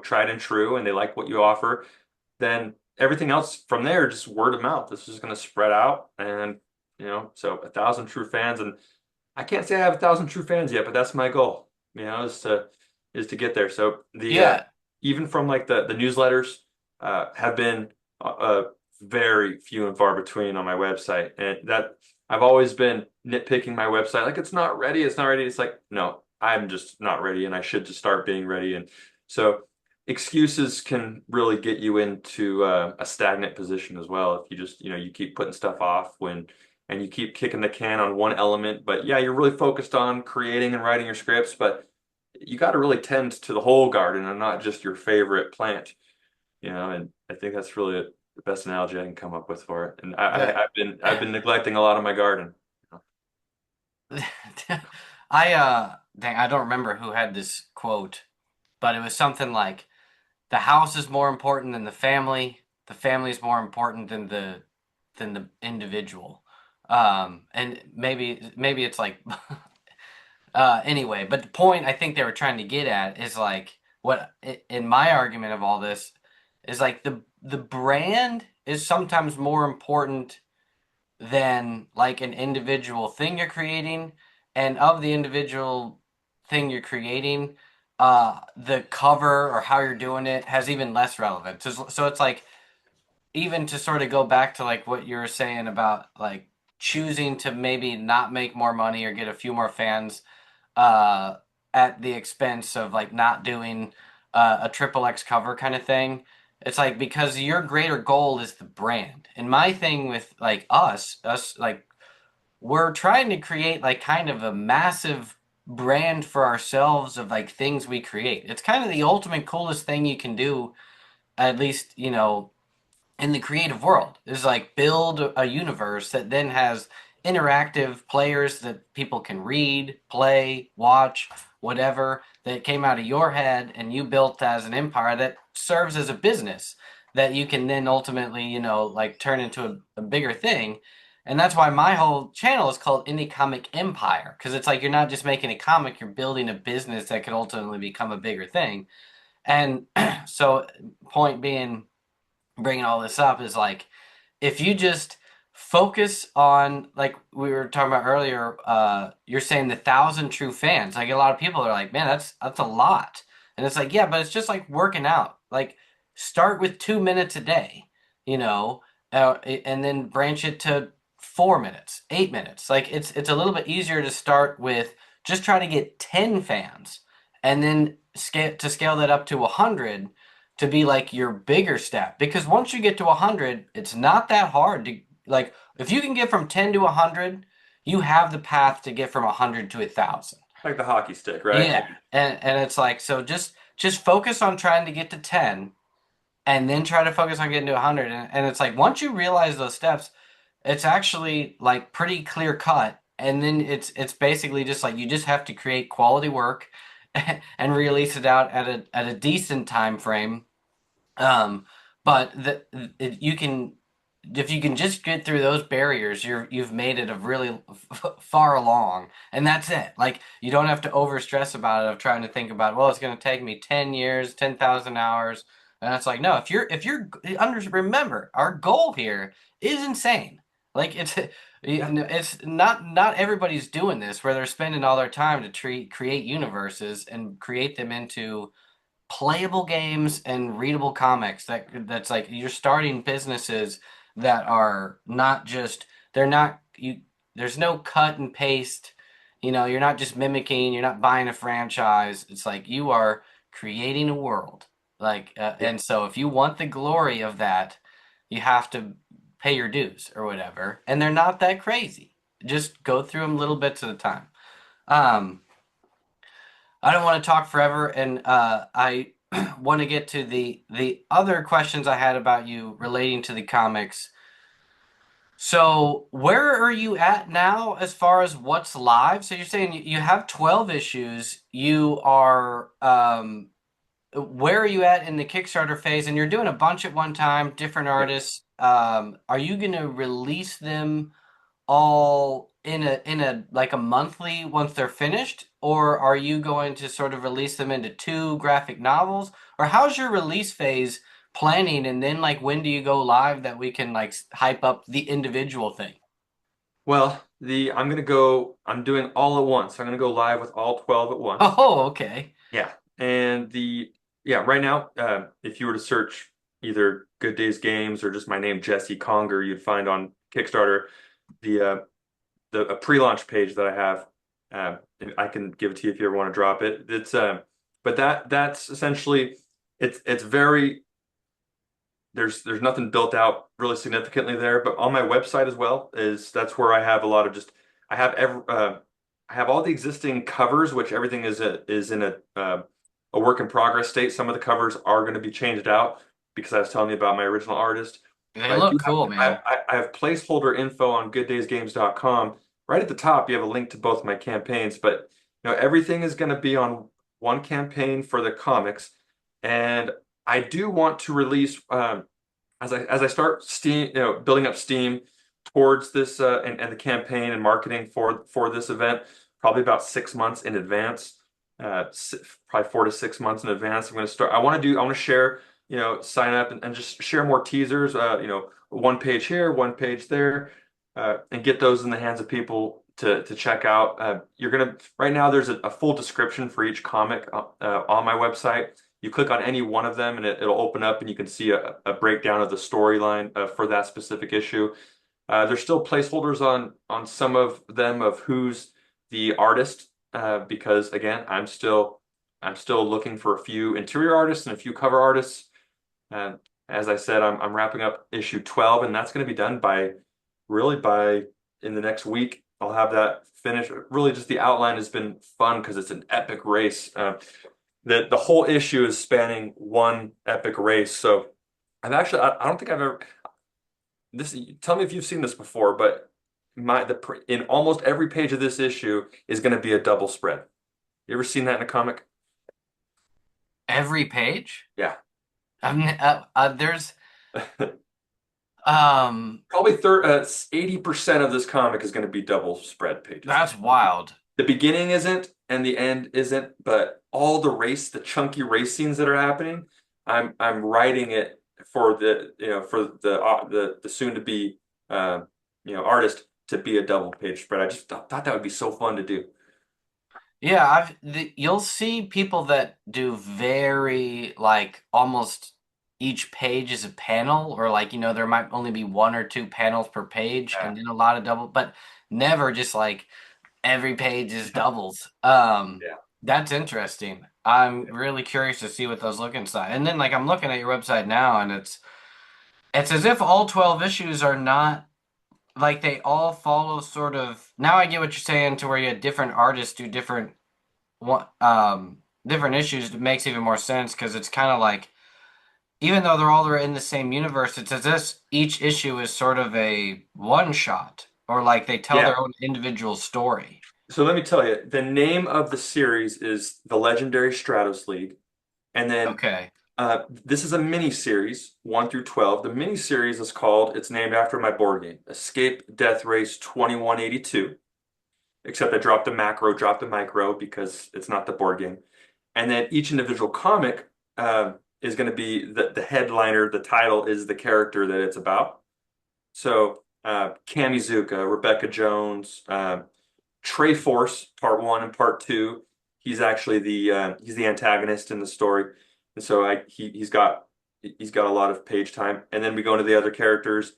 tried and true, and they like what you offer. Then everything else from there, just word of mouth. This is gonna spread out, and so 1,000 true fans, and I can't say I have 1,000 true fans yet, but that's my goal. Is to get there. So Yeah. even from like the newsletters have been very few and far between on my website, and that I've always been nitpicking my website like it's not ready, it's not ready. It's like no, I'm just not ready, and I should just start being ready. And so excuses can really get you into a stagnant position as well if you just you keep putting stuff off when and you keep kicking the can on one element. But yeah, you're really focused on creating and writing your scripts, but you got to really tend to the whole garden and not just your favorite plant, and I think that's really the best analogy I can come up with for it. And The I've been neglecting a lot of my garden. dang, I don't remember who had this quote, but it was something like the house is more important than the family is more important than the individual. And maybe it's like anyway, but the point I think they were trying to get at is like what in my argument of all this is like the brand is sometimes more important than like an individual thing you're creating, and of the individual thing you're creating, the cover or how you're doing it has even less relevance. So it's like even to sort of go back to like what you were saying about like choosing to maybe not make more money or get a few more fans uh, at the expense of like not doing a triple X cover kind of thing. It's like because your greater goal is the brand. And my thing with like us like we're trying to create like kind of a massive brand for ourselves of like things we create. It's kind of the ultimate coolest thing you can do, at least, in the creative world is like build a universe that then has interactive players that people can read, play, watch, whatever that came out of your head and you built as an empire that serves as a business that you can then ultimately, like turn into a bigger thing. And that's why my whole channel is called Indie Comic Empire because it's like you're not just making a comic, you're building a business that could ultimately become a bigger thing. And so, point being, bringing all this up is like if you just focus on like we were talking about earlier, you're saying the 1,000 true fans. Like a lot of people are like, man, that's a lot, and it's like yeah, but it's just like working out. Like start with 2 minutes a day, you know, and then branch it to 4 minutes, 8 minutes. Like it's a little bit easier to start with just try to get 10 fans, and then scale that up to 100 to be like your bigger step because once you get to 100 it's not that hard to like if you can get from 10 to 100 you have the path to get from 100 to 1,000. Like the hockey stick, right? Yeah, and it's like so just just focus on trying to get to 10 and then try to focus on getting to 100. And it's like once you realize those steps, it's actually like pretty clear cut. And then it's basically just like you just have to create quality work and release it out at a decent time frame. Um, but you can if you can just get through those barriers, you've made it a really far along, and that's it. Like you don't have to over stress about it of trying to think about, well, it's going to take me 10 years, 10,000 hours, and it's like no. If you're remember, our goal here is insane. Like Yeah. it's not everybody's doing this where they're spending all their time to create universes and create them into playable games and readable comics that's like you're starting businesses that are not just they're not you there's no cut and paste, you're not just mimicking, you're not buying a franchise. It's like you are creating a world, like Yeah. and so if you want the glory of that, you have to pay your dues or whatever, and they're not that crazy. Just go through them little bits at a time. um I don't want to talk forever, and I want to get to the other questions I had about you relating to the comics. So, where are you at now as far as what's live? So you're saying you have 12 issues. You are where are you at in the Kickstarter phase? And you're doing a bunch at one time, different Yeah. artists. Are you going to release them all in a like a monthly once they're finished, or are you going to sort of release them into two graphic novels, or how's your release phase planning, and then like when do you go live that we can like hype up the individual thing? Well, I'm doing all at once. I'm gonna go live with all 12 at once. Oh, okay. Yeah. And right now, if you were to search either Good Days Games or just my name, Jesse Conger, you'd find on Kickstarter the a pre-launch page that I have. I can give it to you if you ever want to drop it. But that's essentially it's very there's nothing built out really significantly there, but on my website as well is that's where I have a lot of just I have every I have all the existing covers, which everything is in a work in progress state. Some of the covers are going to be changed out because I was telling you about my original artist. They But I look do have cool, man. I have placeholder info on gooddaysgames.com. Right at the top, you have a link to both my campaigns, but everything is going to be on one campaign for the comics, and I do want to release as I start steam, building up steam towards this and the campaign and marketing for this event, probably about 6 months in advance, probably 4 to 6 months in advance. I'm going to start. I want to share, sign up and just share more teasers. One page here, one page there, and get those in the hands of people to check out. You're gonna right now. There's a full description for each comic on my website. You click on any one of them and it'll open up and you can see a breakdown of the storyline for that specific issue. There's still placeholders on some of them of who's the artist because again, I'm still looking for a few interior artists and a few cover artists. Uh, as I said, I'm wrapping up issue 12 and that's going to be done by in the next week. I'll have that finished. Really, just the outline has been fun because it's an epic race. The whole issue is spanning one epic race. So I don't think I've ever this. Tell me if you've seen this before, but in almost every page of this issue is going to be a double spread. You ever seen that in a comic? Every page. Yeah. There's um Probably 80% of this comic is going to be double spread pages. that's wild. The beginning isn't and the end isn't, but all the chunky race scenes that are happening, I'm writing it for the soon to be artist to be a double page spread. I just thought that would be so fun to do. Yeah, you'll see people that do very like almost each page is a panel, or like there might only be one or two panels per page, Yeah. and then a lot of double, but never just like every page is doubles. Yeah. That's interesting. I'm really curious to see what those look inside. And then like I'm looking at your website now, and it's as if all 12 issues are not like they all follow sort of. Now I get what you're saying to where you had different artists do different one. different issues, it makes even more sense because it's kind of like even though they're all in the same universe, it's as if each issue is sort of a one shot or like they tell Yeah. their own individual story. So let me tell you, the name of the series is the Legendary Stratos League. And then Okay. this is a mini series, 1 through 12. The mini series is called, it's named after my board game, Escape Deathrace 2182. Except I dropped the macro, dropped the micro because it's not the board game. And then each individual comic is going to be the headliner, the title is the character that it's about. So Kamizuka, Rebecca Jones, Trey Force, part one and part two. He's actually he's the antagonist in the story, and so he's got a lot of page time. And then we go into the other characters.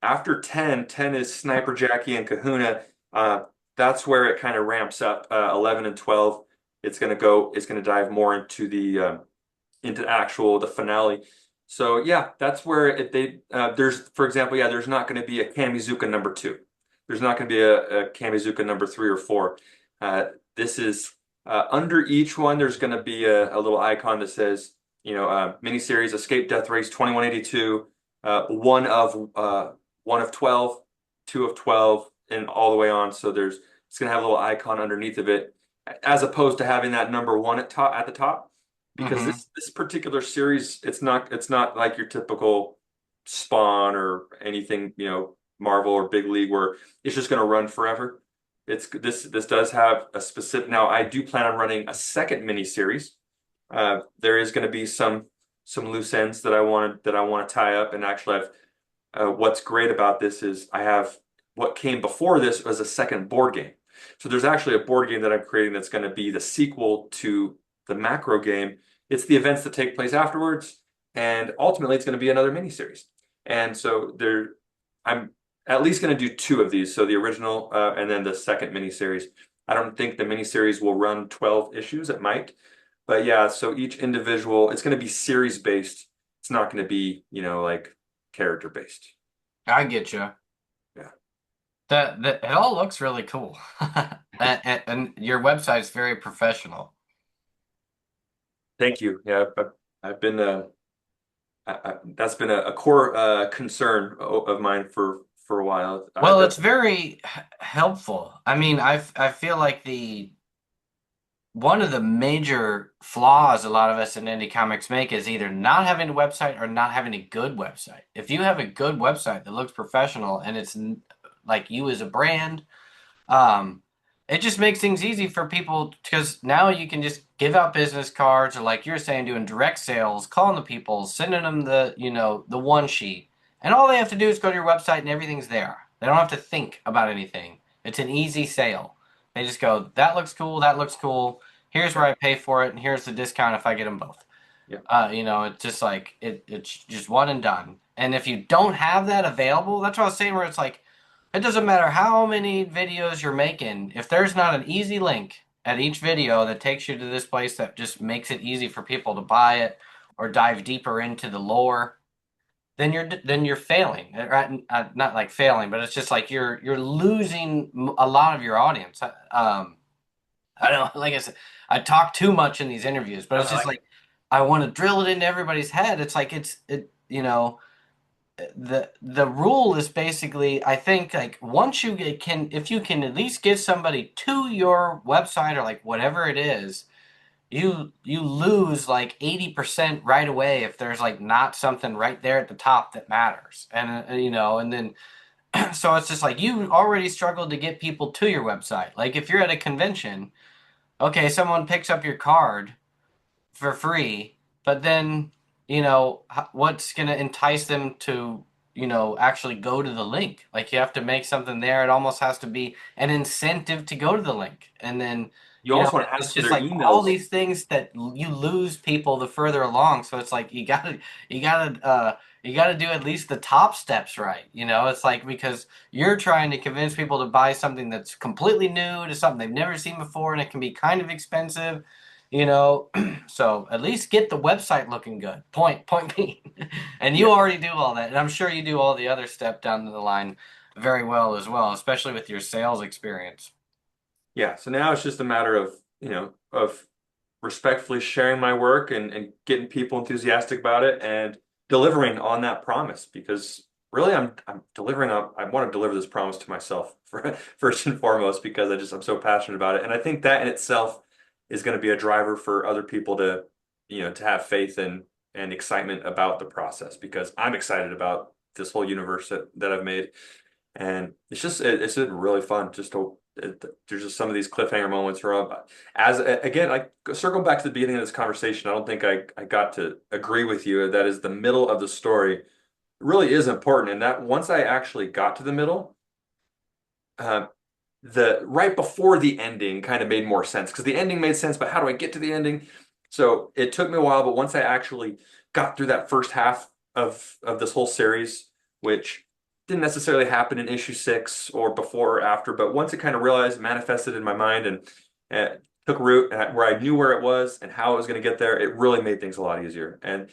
After 10, 10 is Sniper Jackie and Kahuna. Uh, that's where it kind of ramps up. 11 and 12, it's gonna dive more into into the finale. So yeah, that's where there's, for example, yeah, there's not going to be a Kamizuka number two. There's not going to be a Kamizuka number three or four. Uh, this is under each one. There's going to be a little icon that says, miniseries Escape Deathrace 2182, one of 12, two of 12, and all the way on. So it's going to have a little icon underneath of it, as opposed to having that number one at the top, because Mm-hmm. this particular series, it's not like your typical Spawn or anything, Marvel or Big League, where it's just going to run forever. This does have a specific. Now I do plan on running a second mini series. There is going to be some loose ends that I want to tie up, and actually I've what's great about this is I have what came before this as a second board game. So there's actually a board game that I'm creating that's going to be the sequel to the macro game. It's the events that take place afterwards, and ultimately it's going to be another miniseries. And so I'm at least going to do two of these. So the original and then the second miniseries. I don't think the miniseries will run 12 issues. It might, but yeah. So each individual, it's going to be series based. It's not going to be, like character based. I get you. Yeah. That it all looks really cool, and your website's very professional. Thank you. Yeah, I've been that's been a core concern of mine for a while. Well, it's That's very helpful. I mean, I feel like the one of the major flaws a lot of us in indie comics make is either not having a website or not having a good website. If you have a good website that looks professional and it's like you as a brand, um, it just makes things easy for people because now you can just give out business cards or like you're saying, doing direct sales, calling the people, sending them the one sheet. And all they have to do is go to your website and everything's there. They don't have to think about anything. It's an easy sale. They just go, that looks cool, that looks cool. Here's yeah, where I pay for it, and here's the discount if I get them both. yeah. It's just like it's just one and done. And if you don't have that available, that's what I was saying where it's like it doesn't matter how many videos you're making, if there's not an easy link at each video that takes you to this place that just makes it easy for people to buy it or dive deeper into the lore, then you're failing. Right? Not like failing, but it's just like you're losing a lot of your audience. I don't know, like I said, I talk too much in these interviews, but I it's just like like I want to drill it into everybody's head. It's like the rule is basically I think like once you can if you can at least get somebody to your website or like whatever it is, you lose like 80% right away if there's like not something right there at the top that matters. And then so it's just like you already struggled to get people to your website. Like if you're at a convention, okay, someone picks up your card for free, but then, what's going to entice them to, actually go to the link? Like you have to make something there. It almost has to be an incentive to go to the link. And then, you also want to it's ask for just their like all emails. these things that you lose people the further along. So it's like you gotta do at least the top steps right. It's like because you're trying to convince people to buy something that's completely new to something they've never seen before, and it can be kind of expensive. you know so at least get the website looking good. Point being. And you Yeah, already do all that, and I'm sure you do all the other step down the line very well as well, especially with your sales experience. yeah. So now it's just a matter of, of respectfully sharing my work and getting people enthusiastic about it and delivering on that promise because really I'm delivering on I want to deliver this promise to myself first and foremost because I'm so passionate about it. And I think that in itself is going to be a driver for other people to, to have faith and excitement about the process because I'm excited about this whole universe that I've made. And it's just really fun just to there's just some of these cliffhanger moments where again, like circling back to the beginning of this conversation, I don't think I got to agree with you. That is the middle of the story really is important. And that once I actually got to the middle, uh, the right before the ending kind of made more sense because the ending made sense, but how do I get to the ending? So it took me a while, but once I actually got through that first half of this whole series, which didn't necessarily happen in issue 6 or before or after, but once it kind of realized, manifested in my mind and took root where I knew where it was and how it was going to get there, it really made things a lot easier. And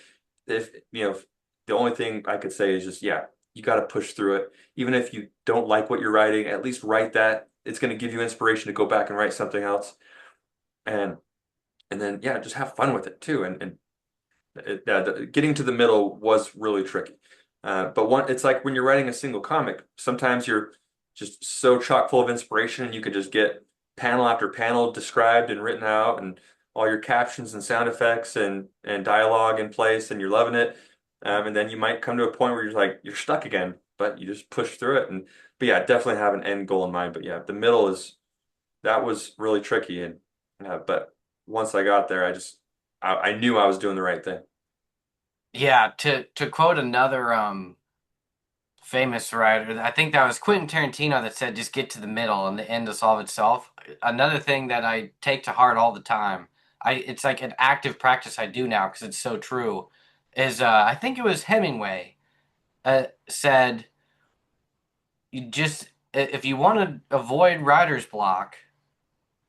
if the only thing I could say is just yeah, you got to push through it. Even if you don't like what you're writing, at least write that. It's going to give you inspiration to go back and write something else. And and then yeah, just have fun with it too. Getting to the middle was really tricky. But it's like when you're writing a single comic, sometimes you're just so chock full of inspiration and you could just get panel after panel described and written out and all your captions and sound effects and dialogue in place and you're loving it. And then you might come to a point where you're stuck again, but you just push through it. But yeah, definitely have an end goal in mind. But yeah, the middle that was really tricky. But once I got there, I knew I was doing the right thing. Yeah, to quote another famous writer, I think that was Quentin Tarantino that said just get to the middle and the end will solve itself. Another thing that I take to heart all the time, it's like an active practice I do now because it's so true, is I think it was Hemingway said you just if you want to avoid writer's block,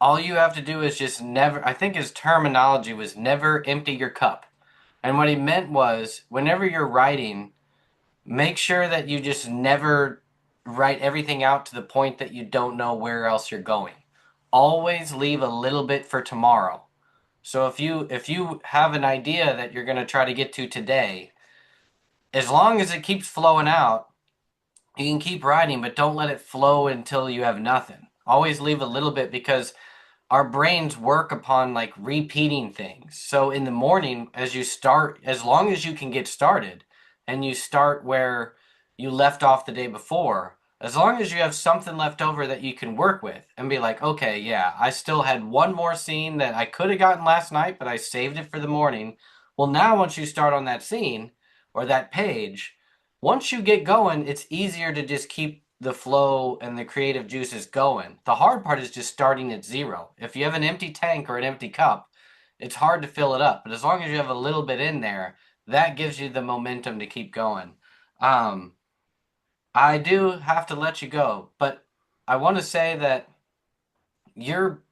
all you have to do is just never, I think his terminology was never empty your cup. And what he meant was whenever you're writing, make sure that you just never write everything out to the point that you don't know where else you're going. Always leave a little bit for tomorrow. So if you have an idea that you're going to try to get to today, as long as it keeps flowing out, you can keep writing, but don't let it flow until you have nothing. Always leave a little bit because our brains work upon like repeating things. So in the morning, as you start, as long as you can get started and you start where you left off the day before, as long as you have something left over that you can work with and be like, okay, yeah, I still had one more scene that I could have gotten last night, but I saved it for the morning. Well, now once you start on that scene or that page, once you get going, it's easier to just keep the flow and the creative juices going. The hard part is just starting at zero. If you have an empty tank or an empty cup, it's hard to fill it up. But as long as you have a little bit in there, that gives you the momentum to keep going. Um, I do have to let you go, but I want to say that your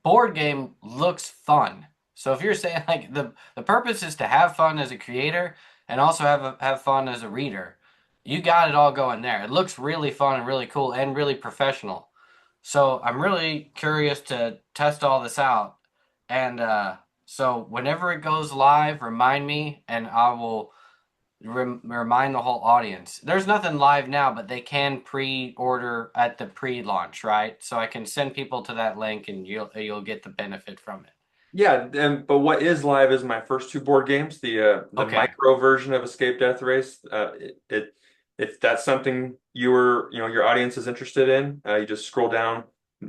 board game looks fun. So if you're saying like the purpose is to have fun as a creator and also have fun as a reader, you got it all going there. It looks really fun and really cool and really professional. So I'm really curious to test all this out. And so whenever it goes live, remind me and I will remind the whole audience. There's nothing live now, but they can pre-order at the pre-launch, right? So I can send people to that link, and you'll get the benefit from it. Yeah, but what is live is my first two board games, the Okay. micro version of Escape Deathrace. If that's something your audience is interested in, you just scroll down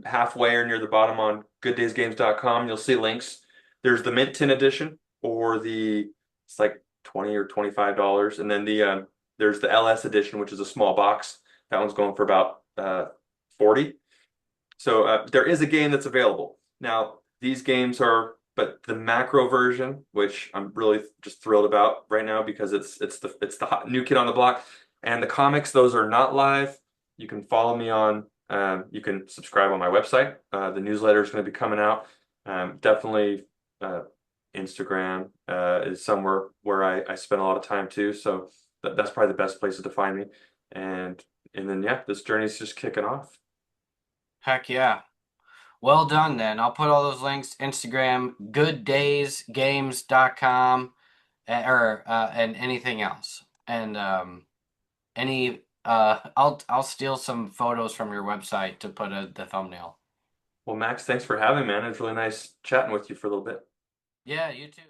halfway or near the bottom on GoodDaysGames.com. You'll see links. There's the Mint Tin edition, or it's like 20 or $25, and then there's the LS edition, which is a small box. That one's going for about 40. So there is a game that's available. Now, these games but the macro version, which I'm really just thrilled about right now because it's the hot, new kid on the block. And the comics, those are not live. You can follow me you can subscribe on my website. The newsletter is going to be coming out. Definitely Instagram is somewhere where I spend a lot of time too. So that's probably the best places to find me. And and then yeah, this journey is just kicking off. Heck yeah. Well done then. I'll put all those links, Instagram, gooddaysgames.com, and anything else. And I'll steal some photos from your website to put the thumbnail. Well, Max, thanks for having me, man. It was really nice chatting with you for a little bit. Yeah, you too.